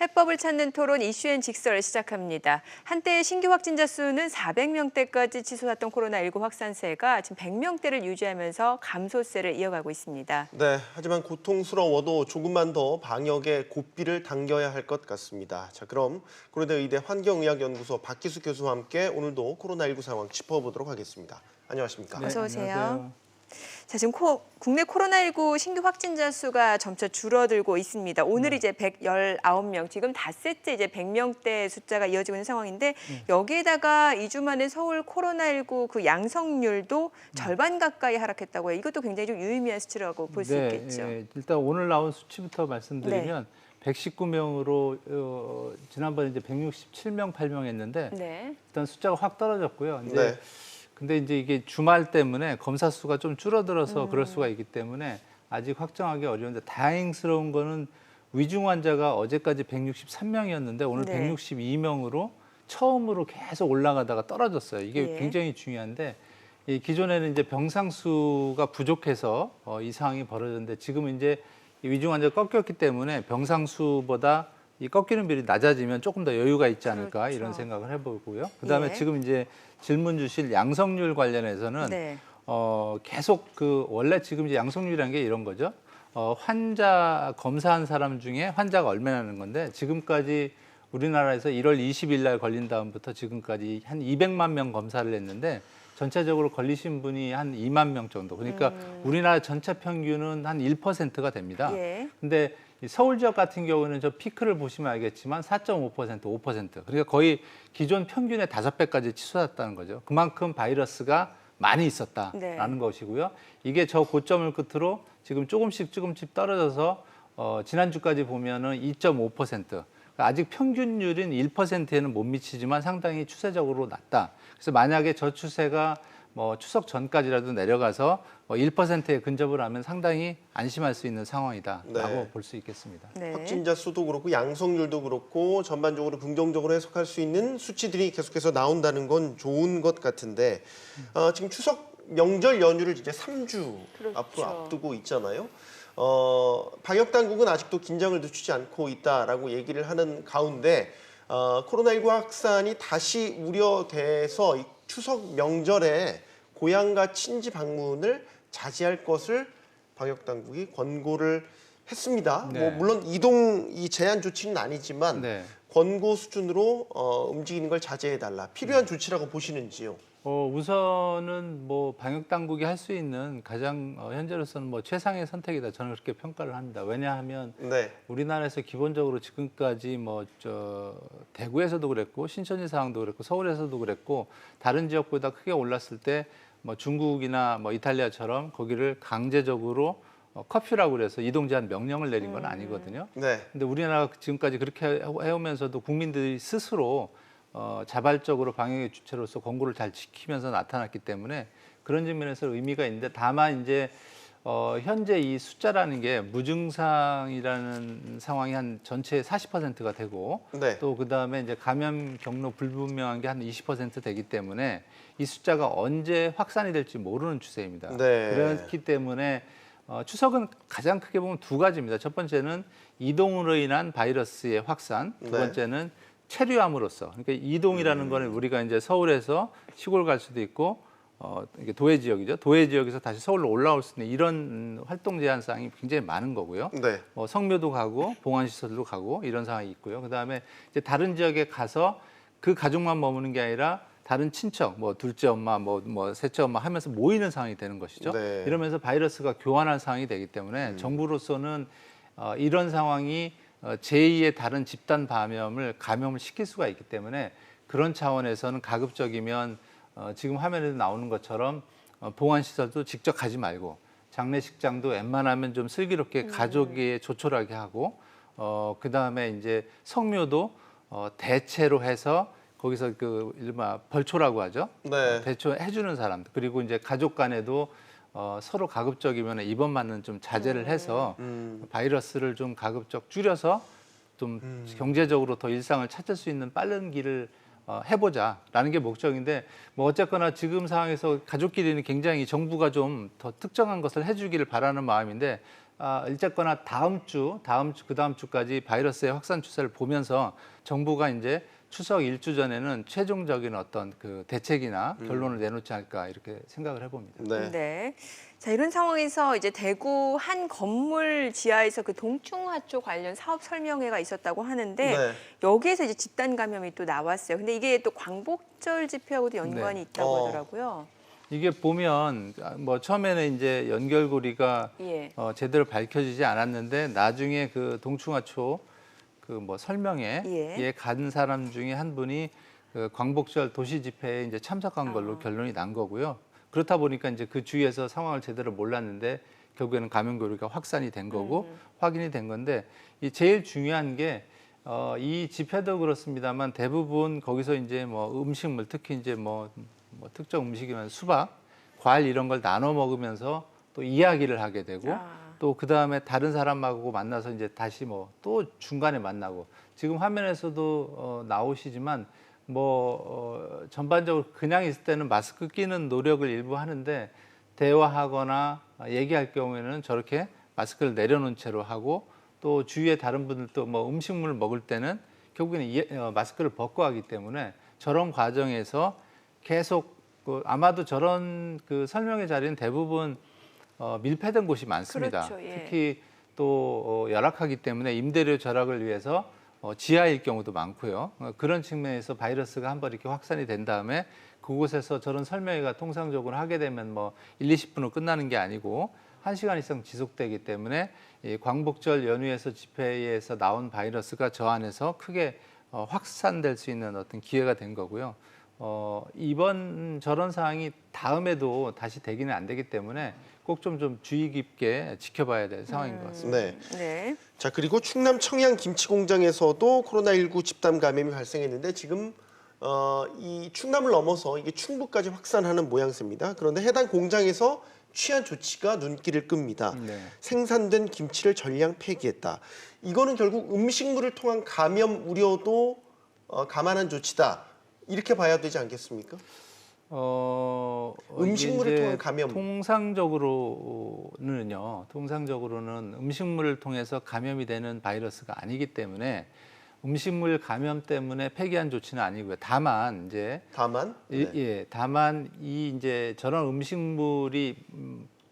해법을 찾는 토론 이슈앤 직설 시작합니다. 한때 신규 확진자 수는 400명대까지 치솟았던 코로나19 확산세가 지금 100명대를 유지하면서 감소세를 이어가고 있습니다. 네, 하지만 고통스러워도 조금만 더 방역에 고삐를 당겨야 할 것 같습니다. 자, 그럼 고려대 의대 환경의학연구소 박기수 교수와 함께 오늘도 코로나19 상황 짚어보도록 하겠습니다. 안녕하십니까? 네, 어서 오세요. 안녕하세요. 자, 지금 국내 코로나19 신규 확진자 수가 점차 줄어들고 있습니다. 오늘 이제 119명, 지금 닷새째 이제 100명대 숫자가 이어지고 있는 상황인데 여기에다가 2주 만에 서울 코로나19 그 양성률도 절반 가까이 하락했다고 해요. 이것도 굉장히 좀 유의미한 수치라고 볼 수 있겠죠. 예, 일단 오늘 나온 수치부터 말씀드리면 119명으로 지난번에 이제 167명, 8명 했는데 네. 일단 숫자가 확 떨어졌고요. 네. 근데 이제 이게 주말 때문에 검사 수가 좀 줄어들어서 그럴 수가 있기 때문에 아직 확정하기 어려운데 다행스러운 거는 위중 환자가 어제까지 163명이었는데 오늘 네. 162명으로 처음으로 계속 올라가다가 떨어졌어요. 이게 예. 굉장히 중요한데 이 기존에는 이제 병상 수가 부족해서 이 상황이 벌어졌는데 지금은 이제 이 위중 환자가 꺾였기 때문에 병상 수보다 이 꺾이는 비율이 낮아지면 조금 더 여유가 있지 않을까 그렇죠. 이런 생각을 해보고요. 그다음에 예. 지금 이제 질문 주실 양성률 관련해서는 네. 계속 원래 지금 이제 양성률이라는 게 이런 거죠. 환자 검사한 사람 중에 환자가 얼마나는 건데 지금까지 우리나라에서 1월 20일 날 걸린 다음부터 지금까지 한 200만 명 검사를 했는데 전체적으로 걸리신 분이 한 2만 명 정도. 그러니까 우리나라 전체 평균은 한 1%가 됩니다. 예. 근데 이 서울 지역 같은 경우는 저 피크를 보시면 알겠지만 4.5%, 5%. 그러니까 거의 기존 평균의 5배까지 치솟았다는 거죠. 그만큼 바이러스가 많이 있었다라는 네. 것이고요. 이게 저 고점을 끝으로 지금 조금씩 떨어져서 지난주까지 보면은 2.5%. 그러니까 아직 평균율인 1%에는 못 미치지만 상당히 추세적으로 낮다. 그래서 만약에 저 추세가 추석 전까지라도 내려가서 1%에 근접을 하면 상당히 안심할 수 있는 상황이다라고 네. 볼 수 있겠습니다. 네. 확진자 수도 그렇고 양성률도 그렇고 전반적으로 긍정적으로 해석할 수 있는 수치들이 계속해서 나온다는 건 좋은 것 같은데 지금 추석 명절 연휴를 이제 3주 그렇죠. 앞으로 앞두고 있잖아요. 방역 당국은 아직도 긴장을 늦추지 않고 있다라고 얘기를 하는 가운데 코로나19 확산이 다시 우려돼서 이 추석 명절에 고향과 친지 방문을 자제할 것을 방역 당국이 권고를 했습니다. 네. 물론 이동 제한 조치는 아니지만 네. 권고 수준으로 움직이는 걸 자제해달라. 필요한 조치라고 보시는지요? 우선은 방역 당국이 할 수 있는 가장 현재로서는 최상의 선택이다. 저는 그렇게 평가를 합니다. 왜냐하면 네. 우리나라에서 기본적으로 지금까지 대구에서도 그랬고 신천지 상황도 그랬고 서울에서도 그랬고 다른 지역보다 크게 올랐을 때 중국이나 이탈리아처럼 거기를 강제적으로 커퓨라고 그래서 이동 제한 명령을 내린 건 아니거든요. 네. 근데 우리나라가 지금까지 그렇게 해오면서도 국민들이 스스로 자발적으로 방역의 주체로서 권고를 잘 지키면서 나타났기 때문에 그런 측면에서 의미가 있는데 다만 이제 현재 이 숫자라는 게 무증상이라는 상황이 한 전체의 40%가 되고 네. 또 그다음에 이제 감염 경로 불분명한 게 한 20% 되기 때문에 이 숫자가 언제 확산이 될지 모르는 추세입니다. 네. 그렇기 때문에 추석은 가장 크게 보면 두 가지입니다. 첫 번째는 이동으로 인한 바이러스의 확산, 두 네. 번째는 체류함으로써. 그러니까 이동이라는 거는 우리가 이제 서울에서 시골 갈 수도 있고 이게 도해 지역이죠. 도해 지역에서 다시 서울로 올라올 수 있는 이런 활동 제한 사항이 굉장히 많은 거고요. 네. 성묘도 가고 봉안 시설도 가고 이런 상황이 있고요. 그다음에 이제 다른 지역에 가서 그 가족만 머무는 게 아니라 다른 친척, 둘째 엄마, 셋째 엄마 하면서 모이는 상황이 되는 것이죠. 네. 이러면서 바이러스가 교환한 상황이 되기 때문에 정부로서는 이런 상황이 제2의 다른 집단 감염을 시킬 수가 있기 때문에 그런 차원에서는 가급적이면 지금 화면에도 나오는 것처럼 봉안시설도 직접 가지 말고 장례식장도 웬만하면 좀 슬기롭게 가족이 조촐하게 하고 그다음에 이제 성묘도 대체로 해서 거기서 그 이른바 벌초라고 하죠. 네. 대처해주는 사람들 그리고 이제 가족 간에도 서로 가급적이면 입원 맞는 좀 자제를 해서 바이러스를 좀 가급적 줄여서 좀 경제적으로 더 일상을 찾을 수 있는 빠른 길을 해보자라는 게 목적인데 어쨌거나 지금 상황에서 가족끼리는 굉장히 정부가 좀 더 특정한 것을 해주기를 바라는 마음인데 일쨌거나 다음 주, 그다음 주까지 바이러스의 확산 추세를 보면서 정부가 이제 추석 일주 전에는 최종적인 어떤 그 대책이나 결론을 내놓지 않을까 이렇게 생각을 해봅니다. 네. 네. 자, 이런 상황에서 이제 대구 한 건물 지하에서 그 동충하초 관련 사업 설명회가 있었다고 하는데 네. 여기에서 이제 집단 감염이 또 나왔어요. 근데 이게 또 광복절 집회하고도 연관이 네. 있다고 하더라고요. 이게 보면 뭐 처음에는 이제 연결고리가 예. 제대로 밝혀지지 않았는데 나중에 그 동충하초 그 뭐 설명회에 예. 간 사람 중에 한 분이 그 광복절 도시 집회에 이제 참석한 걸로 결론이 난 거고요. 그렇다 보니까 이제 그 주위에서 상황을 제대로 몰랐는데 결국에는 감염고리가 확산이 된 거고 확인이 된 건데 이 제일 중요한 게 이 집회도 그렇습니다만 대부분 거기서 이제 뭐 음식물 특히 이제 뭐 특정 음식이면 수박, 과일 이런 걸 나눠 먹으면서 또 이야기를 하게 되고 또 그 다음에 다른 사람하고 만나서 이제 다시 뭐 또 중간에 만나고 지금 화면에서도 나오시지만 전반적으로 그냥 있을 때는 마스크 끼는 노력을 일부 하는데 대화하거나 얘기할 경우에는 저렇게 마스크를 내려놓은 채로 하고 또 주위에 다른 분들도 뭐 음식물을 먹을 때는 결국에는 마스크를 벗고 하기 때문에 저런 과정에서 계속 아마도 저런 그 설명회 자리는 대부분 밀폐된 곳이 많습니다. 그렇죠, 예. 특히 또 열악하기 때문에 임대료 절약을 위해서 지하일 경우도 많고요. 그런 측면에서 바이러스가 한번 이렇게 확산이 된 다음에 그곳에서 저런 설명회가 통상적으로 하게 되면 뭐 1, 20분으로 끝나는 게 아니고 1시간 이상 지속되기 때문에 이 광복절 연휴에서 집회에서 나온 바이러스가 저 안에서 크게 확산될 수 있는 어떤 기회가 된 거고요. 이번 저런 상황이 다음에도 다시 되기는 안 되기 때문에 꼭 좀 주의 깊게 지켜봐야 될 상황인 것 같습니다. 네. 네. 자, 그리고 충남 청양 김치 공장에서도 코로나19 집단 감염이 발생했는데 지금 이 충남을 넘어서 이게 충북까지 확산하는 모양새입니다. 그런데 해당 공장에서 취한 조치가 눈길을 끕니다. 네. 생산된 김치를 전량 폐기했다. 이거는 결국 음식물을 통한 감염 우려도 감안한 조치다. 이렇게 봐야 되지 않겠습니까? 음식물을 이제 통한 감염. 통상적으로는 음식물을 통해서 감염이 되는 바이러스가 아니기 때문에 음식물 감염 때문에 폐기한 조치는 아니고요. 다만 이 이제 저런 음식물이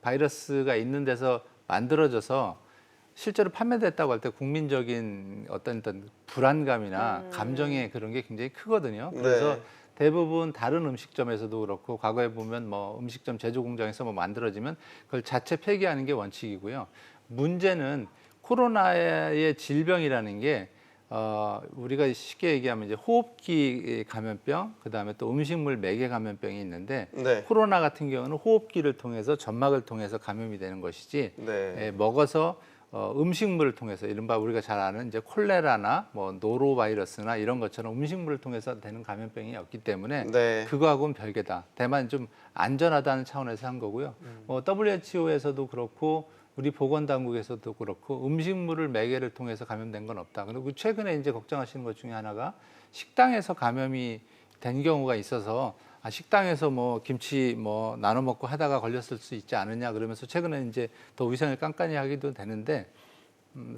바이러스가 있는 데서 만들어져서 실제로 판매됐다고 할 때 국민적인 어떤 불안감이나 감정의 그런 게 굉장히 크거든요. 그래서 네. 대부분 다른 음식점에서도 그렇고 과거에 보면 뭐 음식점 제조 공장에서 뭐 만들어지면 그걸 자체 폐기하는 게 원칙이고요. 문제는 코로나의 질병이라는 게 우리가 쉽게 얘기하면 이제 호흡기 감염병, 그다음에 또 음식물 매개 감염병이 있는데 네. 코로나 같은 경우는 호흡기를 통해서 점막을 통해서 감염이 되는 것이지 네. 먹어서 음식물을 통해서 이른바 우리가 잘 아는 이제 콜레라나 뭐 노로바이러스나 이런 것처럼 음식물을 통해서 되는 감염병이 없기 때문에 네. 그거하고는 별개다. 다만 좀 안전하다는 차원에서 한 거고요. WHO에서도 그렇고 우리 보건당국에서도 그렇고 음식물을 매개를 통해서 감염된 건 없다. 그리고 최근에 이제 걱정하시는 것 중에 하나가 식당에서 감염이 된 경우가 있어서 식당에서 뭐 김치 뭐 나눠 먹고 하다가 걸렸을 수 있지 않느냐 그러면서 최근에 이제 더 위생을 깐깐히 하기도 되는데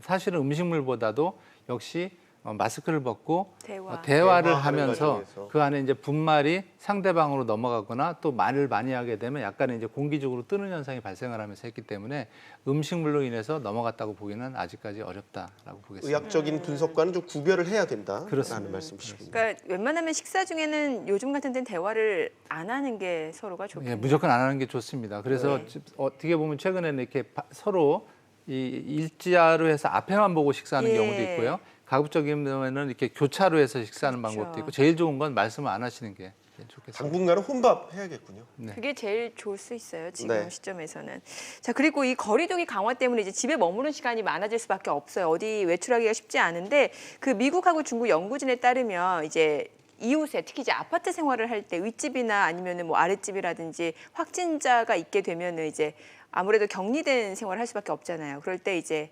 사실은 음식물보다도 역시 마스크를 벗고 대화를 대화하는 하면서 과정에서. 그 안에 이제 분말이 상대방으로 넘어가거나 또 말을 많이 하게 되면 약간의 이제 공기적으로 뜨는 현상이 발생을 하면서 했기 때문에 음식물로 인해서 넘어갔다고 보기는 아직까지 어렵다라고 보겠습니다. 의학적인 분석과는 좀 구별을 해야 된다라는 그렇습니다. 말씀이시군요. 그러니까 웬만하면 식사 중에는 요즘 같은 데는 대화를 안 하는 게 서로가 좋겠네요. 예, 무조건 안 하는 게 좋습니다. 그래서 네. 어떻게 보면 최근에는 이렇게 서로 이 일자로 해서 앞에만 보고 식사하는 예. 경우도 있고요. 가급적이면 이렇게 교차로 해서 식사하는 그렇죠. 방법도 있고 제일 좋은 건 말씀을 안 하시는 게 좋겠습니다. 당분간은 혼밥 해야겠군요. 네. 그게 제일 좋을 수 있어요. 지금 네. 시점에서는. 자, 그리고 이 거리두기 강화 때문에 이제 집에 머무는 시간이 많아질 수밖에 없어요. 어디 외출하기가 쉽지 않은데 그 미국하고 중국 연구진에 따르면 이제 이웃에 특히 이제 아파트 생활을 할 때 윗집이나 아니면은 뭐 아랫집이라든지 확진자가 있게 되면은 이제 아무래도 격리된 생활을 할 수밖에 없잖아요. 그럴 때 이제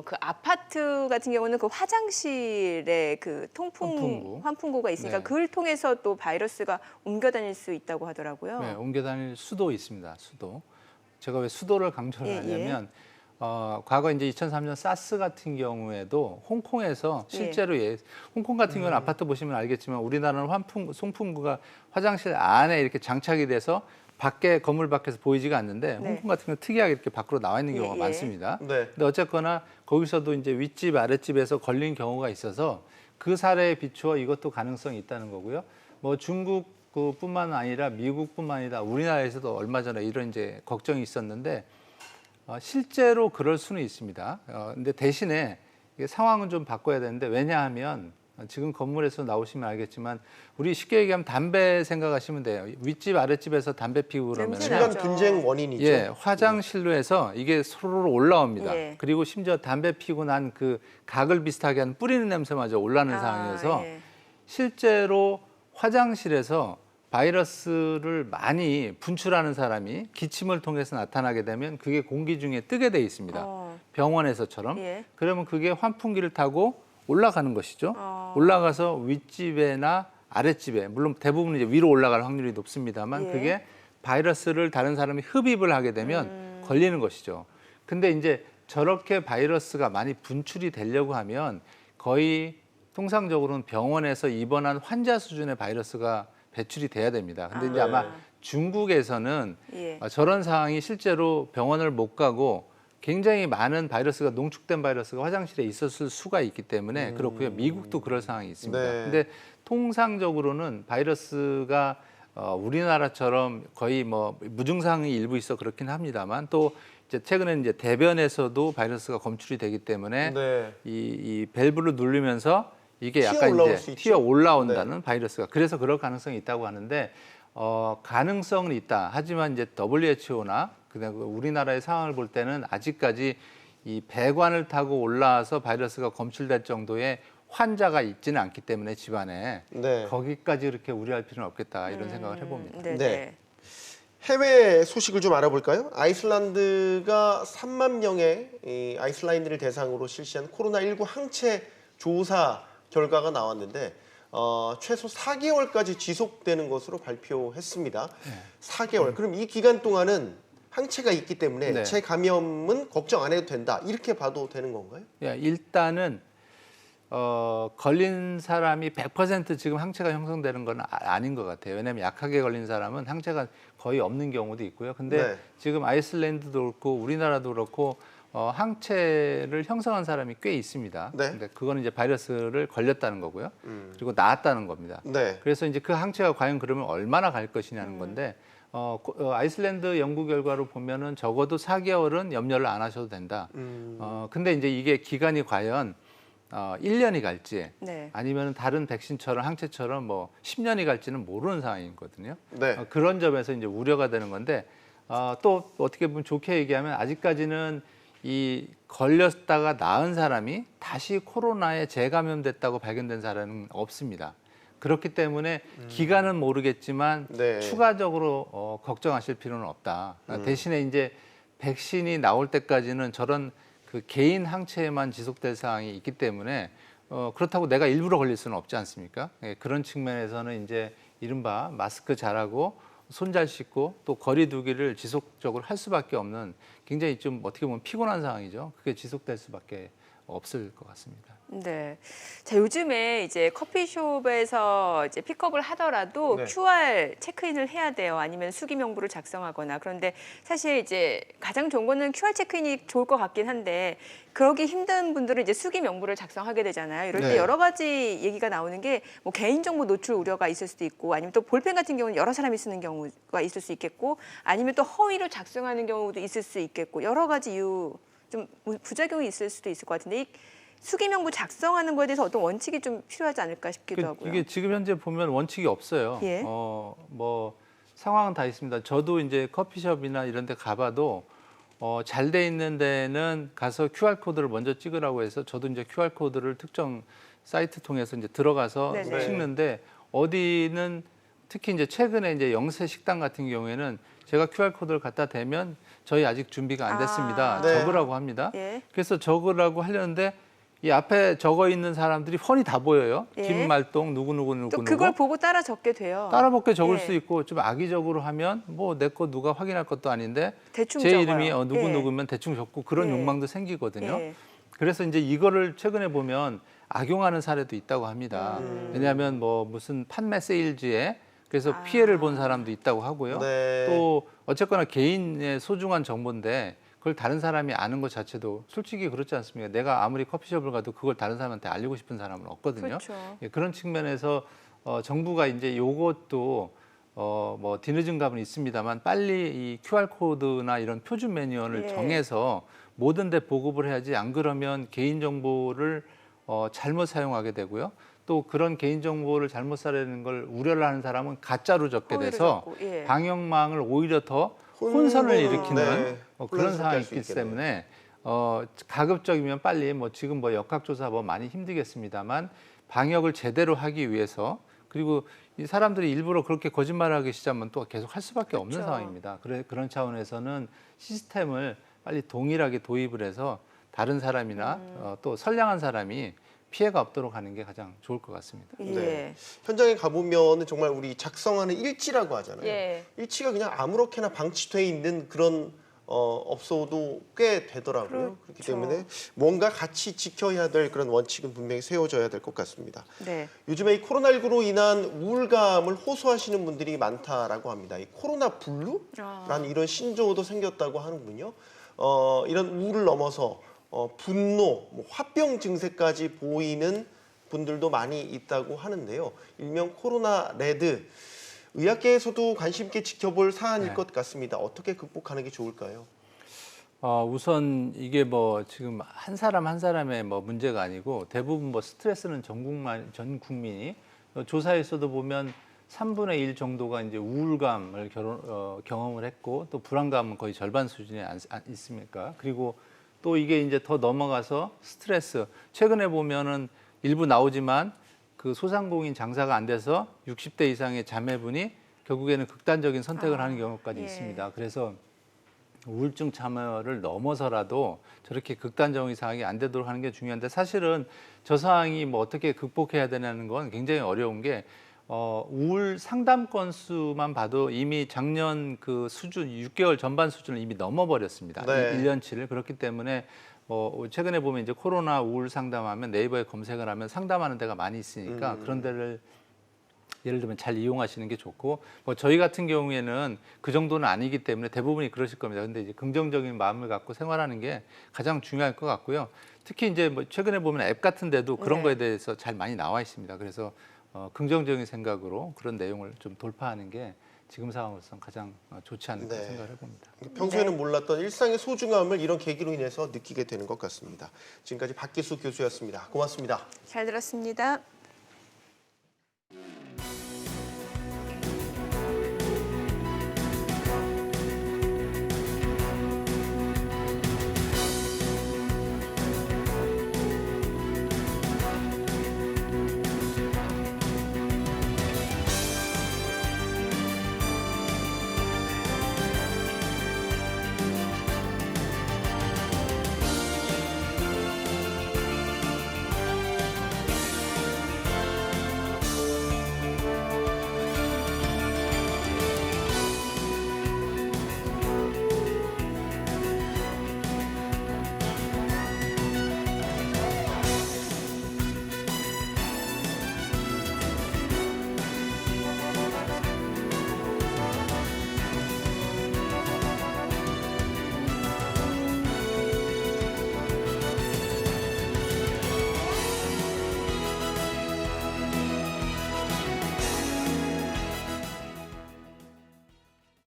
그 아파트 같은 경우는 그 화장실에 그 환풍구가 있으니까 네. 그걸 통해서 또 바이러스가 옮겨 다닐 수 있다고 하더라고요. 네, 옮겨 다닐 수도 있습니다. 수도. 제가 왜 수도를 강조를 예, 하냐면 과거 이제 2003년 사스 같은 경우에도 홍콩에서 예. 실제로 홍콩 같은 경우는 아파트 보시면 알겠지만 우리나라는 송풍구가 화장실 안에 이렇게 장착이 돼서 밖에 건물 밖에서 보이지가 않는데 네. 홍콩 같은 경우는 특이하게 이렇게 밖으로 나와 있는 경우가 예. 많습니다. 네. 근데 어쨌거나 거기서도 이제 윗집 아랫집에서 걸린 경우가 있어서 그 사례에 비추어 이것도 가능성이 있다는 거고요. 뭐 중국 뿐만 아니라 미국뿐만 아니라 우리나라에서도 얼마 전에 이런 이제 걱정이 있었는데 실제로 그럴 수는 있습니다. 근데 대신에 이게 상황은 좀 바꿔야 되는데 왜냐하면 지금 건물에서 나오시면 알겠지만 우리 쉽게 얘기하면 담배 생각하시면 돼요. 윗집 아랫집에서 담배 피우고 그러면 냄새 중간 나죠. 분쟁 원인이죠. 예, 화장실로 해서 이게 서로 올라옵니다. 예. 그리고 심지어 담배 피고 난 그 각을 비슷하게 하는 뿌리는 냄새마저 올라오는 상황이어서 예. 실제로 화장실에서 바이러스를 많이 분출하는 사람이 기침을 통해서 나타나게 되면 그게 공기 중에 뜨게 돼 있습니다. 병원에서처럼. 예. 그러면 그게 환풍기를 타고 올라가는 것이죠. 어. 올라가서 윗집에나 아랫집에 물론 대부분 이제 위로 올라갈 확률이 높습니다만 예. 그게 바이러스를 다른 사람이 흡입을 하게 되면 걸리는 것이죠. 근데 이제 저렇게 바이러스가 많이 분출이 되려고 하면 거의 통상적으로는 병원에서 입원한 환자 수준의 바이러스가 배출이 돼야 됩니다. 근데 이제 아마 중국에서는 예. 저런 상황이 실제로 병원을 못 가고 굉장히 많은 바이러스가 농축된 바이러스가 화장실에 있었을 수가 있기 때문에 그렇고요. 미국도 그럴 상황이 있습니다. 네. 근데 통상적으로는 바이러스가 우리나라처럼 거의 뭐 무증상이 일부 있어 그렇긴 합니다만 또 이제 최근에 이제 대변에서도 바이러스가 검출이 되기 때문에 네. 이 밸브를 누르면서 이게 튀어 약간 올라올 수 이제 있죠. 튀어 올라온다는 바이러스가 그래서 그럴 가능성이 있다고 하는데 가능성은 있다. 하지만 이제 WHO나 그다음에 우리나라의 상황을 볼 때는 아직까지 이 배관을 타고 올라와서 바이러스가 검출될 정도의 환자가 있지는 않기 때문에 집안에 네. 거기까지 그렇게 우려할 필요는 없겠다 이런 생각을 해봅니다. 네. 네. 네. 해외 소식을 좀 알아볼까요? 아이슬란드가 3만 명의 이 아이슬라인드를 대상으로 실시한 코로나19 항체 조사 결과가 나왔는데 최소 4개월까지 지속되는 것으로 발표했습니다. 4개월. 그럼 이 기간 동안은 항체가 있기 때문에 네. 재감염은 걱정 안 해도 된다. 이렇게 봐도 되는 건가요? 예, 일단은 걸린 사람이 100% 지금 항체가 형성되는 건 아닌 것 같아요. 왜냐하면 약하게 걸린 사람은 항체가 거의 없는 경우도 있고요. 근데 네. 지금 아이슬란드도 그렇고 우리나라도 그렇고 항체를 형성한 사람이 꽤 있습니다. 네. 근데 그거는 이제 바이러스를 걸렸다는 거고요. 그리고 나았다는 겁니다. 네. 그래서 이제 그 항체가 과연 그러면 얼마나 갈 것이냐는 건데 아이슬란드 연구 결과로 보면은 적어도 4개월은 염려를 안 하셔도 된다. 근데 이제 이게 기간이 과연 1년이 갈지 네. 아니면 다른 백신처럼 항체처럼 뭐 10년이 갈지는 모르는 상황이거든요. 네. 그런 점에서 이제 우려가 되는 건데 또 어떻게 보면 좋게 얘기하면 아직까지는 이 걸렸다가 나은 사람이 다시 코로나에 재감염됐다고 발견된 사람은 없습니다. 그렇기 때문에 기간은 모르겠지만 네. 추가적으로 걱정하실 필요는 없다. 대신에 이제 백신이 나올 때까지는 저런 그 개인 항체에만 지속될 상황이 있기 때문에 그렇다고 내가 일부러 걸릴 수는 없지 않습니까? 예, 그런 측면에서는 이제 이른바 마스크 잘하고 손 잘 씻고 또 거리 두기를 지속적으로 할 수밖에 없는 굉장히 좀 어떻게 보면 피곤한 상황이죠. 그게 지속될 수밖에 없을 것 같습니다. 네. 자, 요즘에 이제 커피숍에서 이제 픽업을 하더라도 네. QR 체크인을 해야 돼요. 아니면 수기 명부를 작성하거나. 그런데 사실 이제 가장 좋은 거는 QR 체크인이 좋을 것 같긴 한데 그러기 힘든 분들은 이제 수기 명부를 작성하게 되잖아요. 이럴 때 네. 여러 가지 얘기가 나오는 게 뭐 개인정보 노출 우려가 있을 수도 있고 아니면 또 볼펜 같은 경우는 여러 사람이 쓰는 경우가 있을 수 있겠고 아니면 또 허위로 작성하는 경우도 있을 수 있겠고 여러 가지 이유 좀 부작용이 있을 수도 있을 것 같은데 이 수기명부 작성하는 거에 대해서 어떤 원칙이 좀 필요하지 않을까 싶기도 하고요. 이게 지금 현재 보면 원칙이 없어요. 예. 뭐 상황은 다 있습니다. 저도 이제 커피숍이나 이런 데 가봐도 잘 돼 있는 데는 가서 QR 코드를 먼저 찍으라고 해서 저도 이제 QR 코드를 특정 사이트 통해서 이제 들어가서 네네. 찍는데 어디는 특히 이제 최근에 이제 영세 식당 같은 경우에는 제가 QR 코드를 갖다 대면 저희 아직 준비가 안 됐습니다. 아. 네. 적으라고 합니다. 예. 그래서 적으라고 하려는데 이 앞에 적어 있는 사람들이 훤히 다 보여요. 예. 김말동 누구. 또 그걸 보고 따라 적게 돼요. 따라먹게 적을 예. 수 있고 좀 악의적으로 하면 뭐 내 거 누가 확인할 것도 아닌데 대충 제 적어요. 이름이 예. 누구면 대충 적고 그런 예. 욕망도 생기거든요. 예. 그래서 이제 이거를 최근에 보면 악용하는 사례도 있다고 합니다. 왜냐하면 뭐 무슨 판매 세일즈에 그래서 피해를 본 사람도 있다고 하고요. 네. 또 어쨌거나 개인의 소중한 정보인데 그걸 다른 사람이 아는 것 자체도 솔직히 그렇지 않습니까? 내가 아무리 커피숍을 가도 그걸 다른 사람한테 알리고 싶은 사람은 없거든요. 그렇죠. 예, 그런 측면에서 정부가 이제 요것도 뭐 뒤늦은 감은 있습니다만 빨리 이 QR 코드나 이런 표준 매뉴얼을 예. 정해서 모든 데 보급을 해야지 안 그러면 개인 정보를 잘못 사용하게 되고요. 또 그런 개인 정보를 잘못 사려는 걸 우려를 하는 사람은 가짜로 적게 허위로 돼서 적고, 예. 방역망을 오히려 더 혼선을 일으키는 네, 그런 혼란스럽게 상황이 할수 있기 있겠네요. 때문에 가급적이면 빨리 뭐 지금 뭐 역학조사 뭐 많이 힘들겠습니다만 방역을 제대로 하기 위해서 그리고 이 사람들이 일부러 그렇게 거짓말하기 시작하면 또 계속 할 수밖에 없는 그렇죠. 상황입니다. 그런 차원에서는 시스템을 빨리 동일하게 도입을 해서 다른 사람이나 또 선량한 사람이 피해가 없도록 하는 게 가장 좋을 것 같습니다. 예. 네. 현장에 가보면은 정말 우리 작성하는 일지라고 하잖아요. 예. 일지가 그냥 아무렇게나 방치돼 있는 그런 업소도 꽤 되더라고요. 그렇기 그렇죠. 때문에 뭔가 같이 지켜야 될 그런 원칙은 분명히 세워져야 될 것 같습니다. 네. 요즘에 이 코로나19로 인한 우울감을 호소하시는 분들이 많다라고 합니다. 이 코로나 블루라는 이런 신조어도 생겼다고 하는군요. 이런 우울을 넘어서 분노, 뭐 화병 증세까지 보이는 분들도 많이 있다고 하는데요. 일명 코로나 레드. 의학계에서도 관심 있게 지켜볼 사안일 네. 것 같습니다. 어떻게 극복하는 게 좋을까요? 우선 이게 뭐 지금 한 사람 한 사람의 뭐 문제가 아니고 대부분 뭐 스트레스는 전 국민이 조사에서도 보면 3분의 1 정도가 이제 우울감을 경험을 했고 또 불안감은 거의 절반 수준에 있습니까? 그리고 또 이게 이제 더 넘어가서 스트레스. 최근에 보면은 일부 나오지만 그 소상공인 장사가 안 돼서 60대 이상의 자매분이 결국에는 극단적인 선택을 하는 경우까지 예. 있습니다. 그래서 우울증 참여를 넘어서라도 저렇게 극단적인 상황이 안 되도록 하는 게 중요한데 사실은 저 상황이 뭐 어떻게 극복해야 되냐는 건 굉장히 어려운 게 우울 상담 건수만 봐도 이미 작년 그 수준 6개월 전반 수준을 이미 넘어버렸습니다. 네. 1년치를 그렇기 때문에 최근에 보면 이제 코로나 우울 상담하면 네이버에 검색을 하면 상담하는 데가 많이 있으니까 그런 데를 예를 들면 잘 이용하시는 게 좋고 뭐 저희 같은 경우에는 그 정도는 아니기 때문에 대부분이 그러실 겁니다. 근데 이제 긍정적인 마음을 갖고 생활하는 게 가장 중요할 것 같고요. 특히 이제 뭐 최근에 보면 앱 같은 데도 그런 네. 거에 대해서 잘 많이 나와 있습니다. 그래서 긍정적인 생각으로 그런 내용을 좀 돌파하는 게 지금 상황으로서는 가장 좋지 않을까 네. 생각을 해봅니다. 평소에는 몰랐던 일상의 소중함을 이런 계기로 인해서 느끼게 되는 것 같습니다. 지금까지 박기수 교수였습니다. 고맙습니다. 잘 들었습니다.